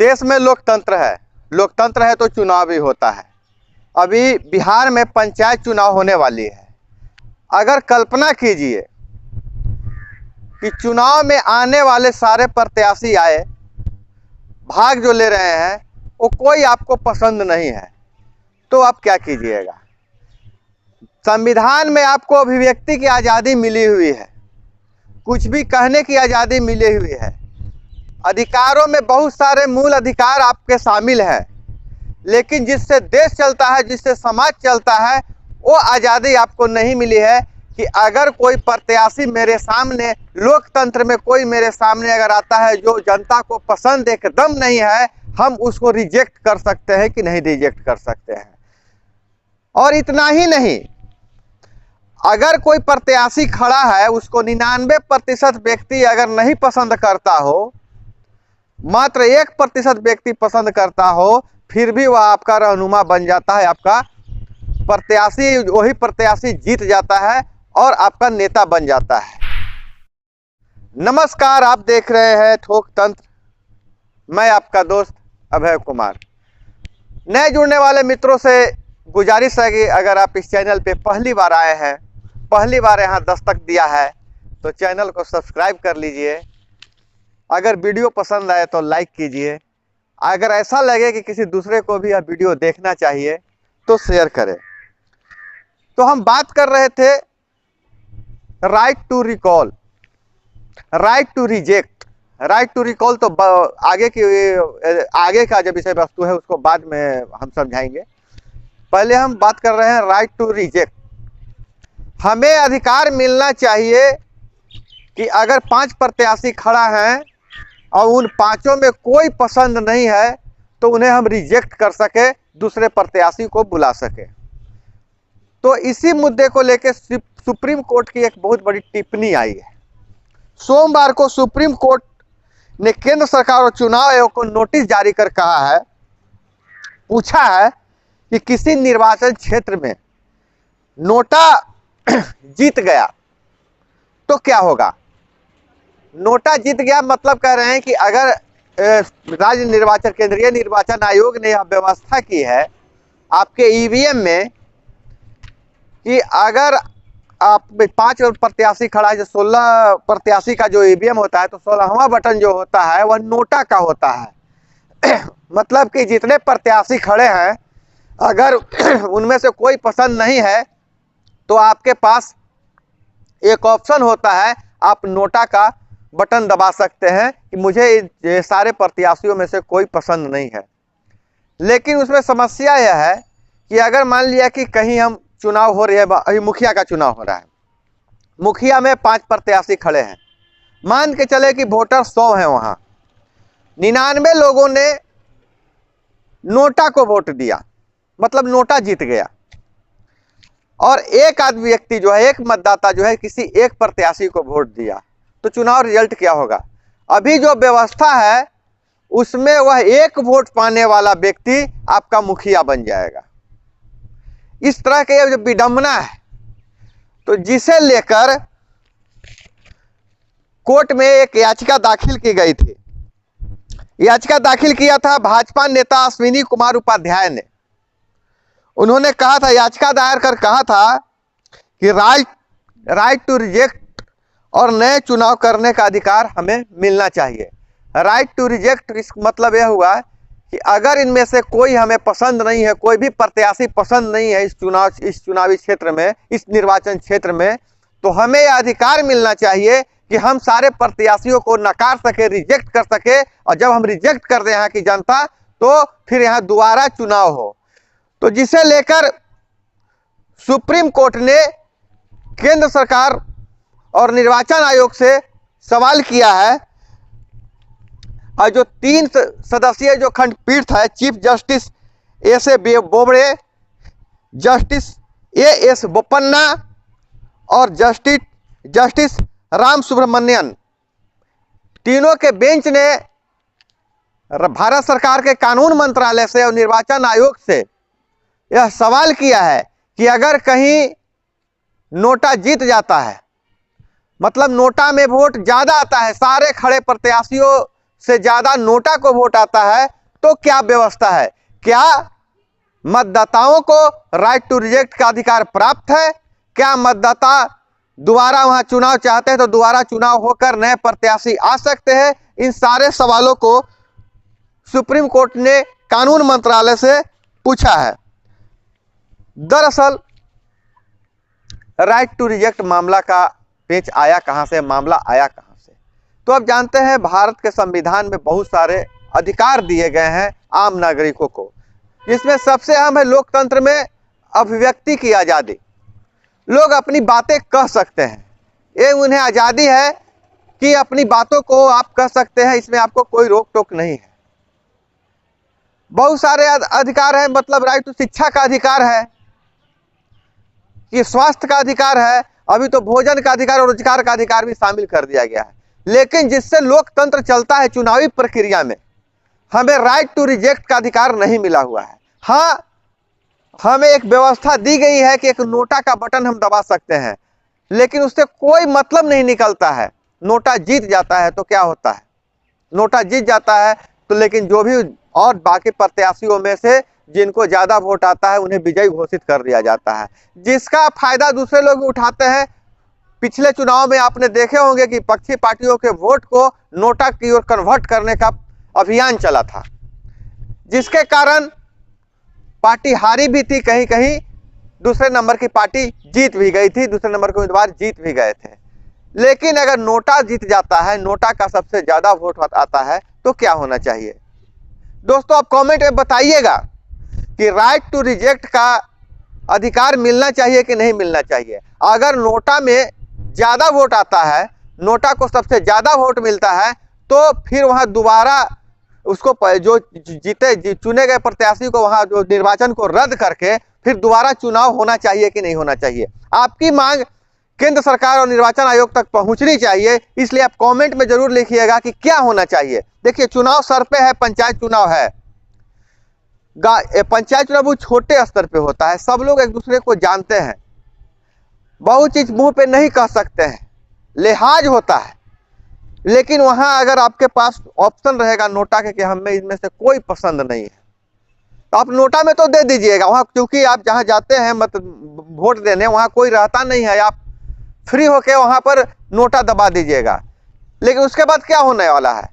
देश में लोकतंत्र है तो चुनाव भी होता है। अभी बिहार में पंचायत चुनाव होने वाली है। अगर कल्पना कीजिए कि चुनाव में आने वाले सारे प्रत्याशी आए, भाग जो ले रहे हैं वो कोई आपको पसंद नहीं है, तो आप क्या कीजिएगा? संविधान में आपको अभिव्यक्ति की आज़ादी मिली हुई है, कुछ भी कहने की आज़ादी मिली हुई है, अधिकारों में बहुत सारे मूल अधिकार आपके शामिल हैं, लेकिन जिससे देश चलता है, जिससे समाज चलता है, वो आज़ादी आपको नहीं मिली है कि अगर कोई प्रत्याशी मेरे सामने, लोकतंत्र में कोई मेरे सामने अगर आता है जो जनता को पसंद एकदम नहीं है, हम उसको रिजेक्ट कर सकते हैं कि नहीं रिजेक्ट कर सकते हैं। और इतना ही नहीं, अगर कोई प्रत्याशी खड़ा है, उसको 99% व्यक्ति अगर नहीं पसंद करता हो, मात्र 1% व्यक्ति पसंद करता हो, फिर भी वह आपका रहनुमा बन जाता है, आपका प्रत्याशी, वही प्रत्याशी जीत जाता है और आपका नेता बन जाता है। नमस्कार, आप देख रहे हैं ठोक तंत्र। मैं आपका दोस्त अभय कुमार। नए जुड़ने वाले मित्रों से गुजारिश है कि अगर आप इस चैनल पे पहली बार आए हैं, पहली बार यहाँ दस्तक दिया है, तो चैनल को सब्सक्राइब कर लीजिए। अगर वीडियो पसंद आए तो लाइक कीजिए। अगर ऐसा लगे कि किसी दूसरे को भी यह वीडियो देखना चाहिए तो शेयर करें। तो हम बात कर रहे थे right to recall, right to reject. Right to recall तो आगे का जो विषय वस्तु है उसको बाद में हम समझाएंगे। पहले हम बात कर रहे हैं राइट टू रिजेक्ट। हमें अधिकार मिलना चाहिए कि अगर 5 प्रत्याशी खड़ा हैं और उन 5 में कोई पसंद नहीं है तो उन्हें हम रिजेक्ट कर सके, दूसरे प्रत्याशी को बुला सके। तो इसी मुद्दे को लेकर सुप्रीम कोर्ट की एक बहुत बड़ी टिप्पणी आई है। सोमवार को सुप्रीम कोर्ट ने केंद्र सरकार और चुनाव आयोग को नोटिस जारी कर कहा है, पूछा है कि किसी निर्वाचन क्षेत्र में नोटा जीत गया तो क्या होगा। नोटा जीत गया मतलब कह रहे हैं कि अगर राज्य निर्वाचन, केंद्रीय निर्वाचन आयोग ने यह व्यवस्था की है आपके ईवीएम में कि अगर आप 5 प्रत्याशी खड़ा है, जो 16 प्रत्याशी का जो ईवीएम होता है, तो 16वां बटन जो होता है वह नोटा का होता है। मतलब कि जितने प्रत्याशी खड़े हैं, अगर उनमें से कोई पसंद नहीं है तो आपके पास एक ऑप्शन होता है, आप नोटा का बटन दबा सकते हैं कि मुझे ये सारे प्रत्याशियों में से कोई पसंद नहीं है। लेकिन उसमें समस्या यह है कि अगर मान लिया कि कहीं हम चुनाव हो रही है, अभी मुखिया का चुनाव हो रहा है, मुखिया में 5 प्रत्याशी खड़े हैं, मान के चले कि वोटर 100 हैं, वहाँ 99 लोगों ने नोटा को वोट दिया, मतलब नोटा जीत गया, और एक आदमी व्यक्ति जो है, एक मतदाता जो है, किसी एक प्रत्याशी को वोट दिया, तो चुनाव रिजल्ट क्या होगा? अभी जो व्यवस्था है उसमें वह एक वोट पाने वाला व्यक्ति आपका मुखिया बन जाएगा। इस तरह के जो विडंबना है, तो जिसे लेकर कोर्ट में एक याचिका दाखिल की गई थी। याचिका दाखिल किया था भाजपा नेता अश्विनी कुमार उपाध्याय ने। उन्होंने कहा था, याचिका दायर कर कहा था कि राइट टू रिजेक्ट और नए चुनाव करने का अधिकार हमें मिलना चाहिए। राइट टू रिजेक्ट, इसका मतलब यह हुआ कि अगर इनमें से कोई हमें पसंद नहीं है, कोई भी प्रत्याशी पसंद नहीं है इस चुनावी क्षेत्र में, इस निर्वाचन क्षेत्र में, तो हमें यह अधिकार मिलना चाहिए कि हम सारे प्रत्याशियों को नकार सके, रिजेक्ट कर सके, और जब हम रिजेक्ट कर दें यहाँ की जनता, तो फिर यहाँ दोबारा चुनाव हो। तो जिसे लेकर सुप्रीम कोर्ट ने केंद्र सरकार और निर्वाचन आयोग से सवाल किया है, और जो 3 सदस्यीय जो खंडपीठ है, chief justice एस.ए. Bobde, justice AS. Bopanna और जस्टिस राम सुब्रमण्यन, तीनों के बेंच ने भारत सरकार के कानून मंत्रालय से और निर्वाचन आयोग से यह सवाल किया है कि अगर कहीं नोटा जीत जाता है, मतलब नोटा में वोट ज़्यादा आता है, सारे खड़े प्रत्याशियों से ज़्यादा नोटा को वोट आता है, तो क्या व्यवस्था है? क्या मतदाताओं को राइट टू रिजेक्ट का अधिकार प्राप्त है? क्या मतदाता दोबारा वहां चुनाव चाहते हैं तो दोबारा चुनाव होकर नए प्रत्याशी आ सकते हैं? इन सारे सवालों को सुप्रीम कोर्ट ने कानून मंत्रालय से पूछा है। दरअसल राइट टू रिजेक्ट मामला का पेच आया कहां से, मामला आया कहां से? तो अब जानते हैं भारत के संविधान में बहुत सारे अधिकार दिए गए हैं आम नागरिकों को, जिसमें सबसे अहम है लोकतंत्र में अभिव्यक्ति की आज़ादी। लोग अपनी बातें कह सकते हैं, ये उन्हें आज़ादी है कि अपनी बातों को आप कह सकते हैं, इसमें आपको कोई रोक टोक नहीं है। बहुत सारे अधिकार है, मतलब राइट टू शिक्षा का अधिकार है, कि स्वास्थ्य का अधिकार है, अभी तो भोजन का अधिकार और रोजगार का अधिकार भी शामिल कर दिया गया है। लेकिन जिससे लोकतंत्र चलता है चुनावी प्रक्रिया में, हमें राइट टू रिजेक्ट का अधिकार नहीं मिला हुआ है। हाँ, हमें एक व्यवस्था दी गई है कि एक नोटा का बटन हम दबा सकते हैं, लेकिन उससे कोई मतलब नहीं निकलता है। नोटा जीत जाता है तो क्या होता है? नोटा जीत जाता है तो लेकिन जो भी और बाकी प्रत्याशियों में से जिनको ज्यादा वोट आता है उन्हें विजयी घोषित कर दिया जाता है, जिसका फायदा दूसरे लोग उठाते हैं। पिछले चुनाव में आपने देखे होंगे कि पक्षी पार्टियों के वोट को नोटा की ओर कन्वर्ट करने का अभियान चला था, जिसके कारण पार्टी हारी भी थी, कहीं कहीं दूसरे नंबर की पार्टी जीत भी गई थी, दूसरे नंबर के उम्मीदवार जीत भी गए थे। लेकिन अगर नोटा जीत जाता है, नोटा का सबसे ज्यादा वोट आता है, तो क्या होना चाहिए? दोस्तों आप कमेंट में बताइएगा कि राइट टू रिजेक्ट का अधिकार मिलना चाहिए कि नहीं मिलना चाहिए। अगर नोटा में ज्यादा वोट आता है, नोटा को सबसे ज्यादा वोट मिलता है, तो फिर वहां दोबारा उसको जो चुने गए प्रत्याशी को वहां जो निर्वाचन को रद्द करके फिर दोबारा चुनाव होना चाहिए कि नहीं होना चाहिए? आपकी मांग केंद्र सरकार और निर्वाचन आयोग तक पहुंचनी चाहिए, इसलिए आप कमेंट में जरूर लिखिएगा कि क्या होना चाहिए। देखिए, चुनाव सर पे है, पंचायत चुनाव है। पंचायत चुनाव बहुत छोटे स्तर पे होता है, सब लोग एक दूसरे को जानते हैं, बहुत चीज मुंह पे नहीं कह सकते हैं, लिहाज होता है। लेकिन वहां अगर आपके पास ऑप्शन रहेगा नोटा के कि हमें इनमें से कोई पसंद नहीं है, तो आप नोटा में तो दे दीजिएगा वहां, क्योंकि आप जहां जाते हैं वोट देने, वहां कोई रहता नहीं है, आप फ्री होके वहां पर नोटा दबा दीजिएगा। लेकिन उसके बाद क्या होने वाला है?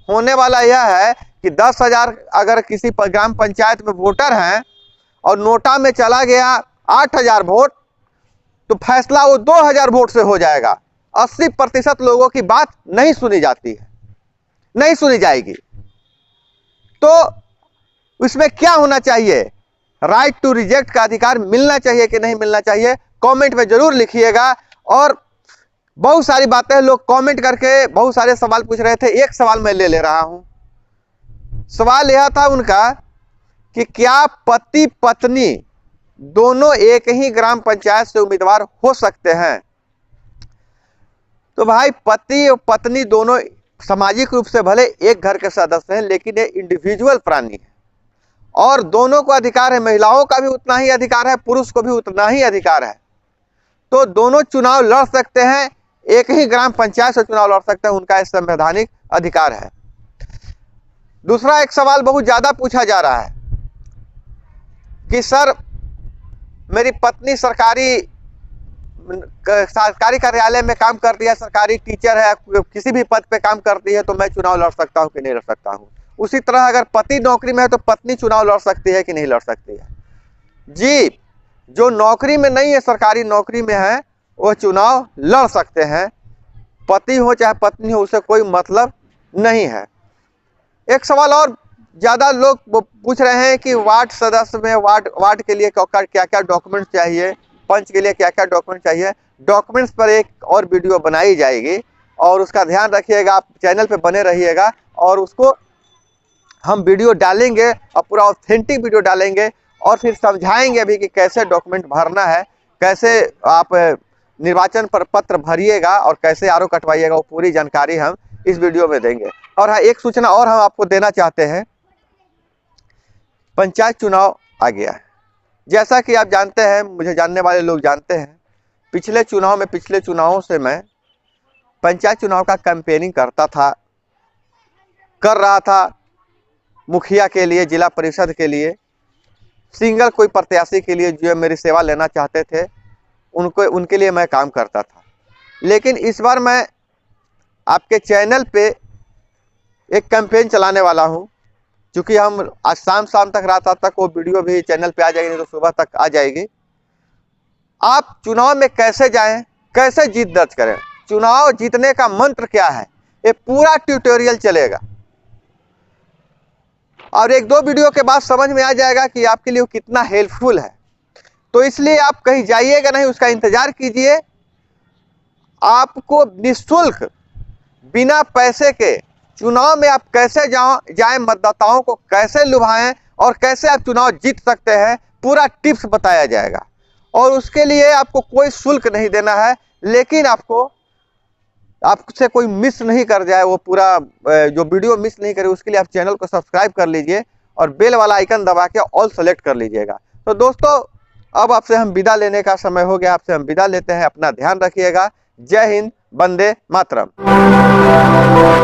होने वाला यह है कि 10,000 अगर किसी ग्राम पंचायत में वोटर हैं और नोटा में चला गया 8,000 वोट, तो फैसला वो 2,000 वोट से हो जाएगा। 80% लोगों की बात नहीं सुनी जाती है, नहीं सुनी जाएगी। तो इसमें क्या होना चाहिए? राइट टू रिजेक्ट का अधिकार मिलना चाहिए कि नहीं मिलना चाहिए? कमेंट में जरूर लिखिएगा। और बहुत सारी बातें लोग कमेंट करके बहुत सारे सवाल पूछ रहे थे, एक सवाल मैं ले रहा हूं। सवाल यह था उनका कि क्या पति पत्नी दोनों एक ही ग्राम पंचायत से उम्मीदवार हो सकते हैं? तो भाई, पति और पत्नी दोनों सामाजिक रूप से भले एक घर के सदस्य हैं, लेकिन ये इंडिविजुअल प्राणी है और दोनों को अधिकार है। महिलाओं का भी उतना ही अधिकार है, पुरुष को भी उतना ही अधिकार है। तो दोनों चुनाव लड़ सकते हैं, एक ही ग्राम पंचायत से चुनाव लड़ सकते हैं, उनका संवैधानिक अधिकार है। दूसरा एक सवाल बहुत ज्यादा पूछा जा रहा है कि सर, मेरी पत्नी सरकारी कार्यालय में काम करती है, सरकारी टीचर है, किसी भी पद पे काम करती है, तो मैं चुनाव लड़ सकता हूं कि नहीं लड़ सकता हूं? उसी तरह अगर पति नौकरी में है तो पत्नी चुनाव लड़ सकती है कि नहीं लड़ सकती है? जी, जो नौकरी में नहीं है, सरकारी नौकरी में है, वो चुनाव लड़ सकते हैं। पति हो चाहे पत्नी हो, उससे कोई मतलब नहीं है। एक सवाल और ज्यादा लोग पूछ रहे हैं कि वार्ड सदस्य में वार्ड के लिए क्या क्या डॉक्यूमेंट चाहिए, पंच के लिए क्या क्या डॉक्यूमेंट चाहिए। डॉक्यूमेंट्स पर एक और वीडियो बनाई जाएगी और उसका ध्यान रखिएगा, आप चैनल पे बने रहिएगा और उसको हम वीडियो डालेंगे और पूरा ऑथेंटिक वीडियो डालेंगे और फिर समझाएंगे भी कि कैसे डॉक्यूमेंट भरना है, कैसे आप निर्वाचन पर पत्र भरिएगा और कैसे आरओ कटवाइएगा, वो पूरी जानकारी हम इस वीडियो में देंगे। और हाँ, एक सूचना और हम आपको देना चाहते हैं, पंचायत चुनाव आ गया है। जैसा कि आप जानते हैं, मुझे जानने वाले लोग जानते हैं, पिछले चुनावों से मैं पंचायत चुनाव का कैंपेनिंग कर रहा था। मुखिया के लिए, जिला परिषद के लिए, सिंगल कोई प्रत्याशी के लिए जो मेरी सेवा लेना चाहते थे उनके लिए मैं काम करता था। लेकिन इस बार मैं आपके चैनल पे एक कैंपेन चलाने वाला हूं। क्योंकि हम आज शाम तक, रात तक वो वीडियो भी चैनल पे आ जाएगी, नहीं तो सुबह तक आ जाएगी। आप चुनाव में कैसे जाएं, कैसे जीत दर्ज करें, चुनाव जीतने का मंत्र क्या है, ये पूरा ट्यूटोरियल चलेगा। और एक दो वीडियो के बाद समझ में आ जाएगा कि आपके लिए कितना हेल्पफुल है। तो इसलिए आप कहीं जाइएगा नहीं, उसका इंतजार कीजिए। आपको निःशुल्क, बिना पैसे के चुनाव में आप कैसे जाएं, मतदाताओं को कैसे लुभाएं और कैसे आप चुनाव जीत सकते हैं, पूरा टिप्स बताया जाएगा। और उसके लिए आपको कोई शुल्क नहीं देना है। लेकिन आपसे कोई मिस नहीं कर जाए, वो पूरा जो वीडियो मिस नहीं करे, उसके लिए आप चैनल को सब्सक्राइब कर लीजिए और बेल वाला आइकन दबा के ऑल सेलेक्ट कर लीजिएगा। तो दोस्तों, अब आपसे हम विदा लेने का समय हो गया। आपसे हम विदा लेते हैं। अपना ध्यान रखिएगा। जय हिंद, वंदे मातरम।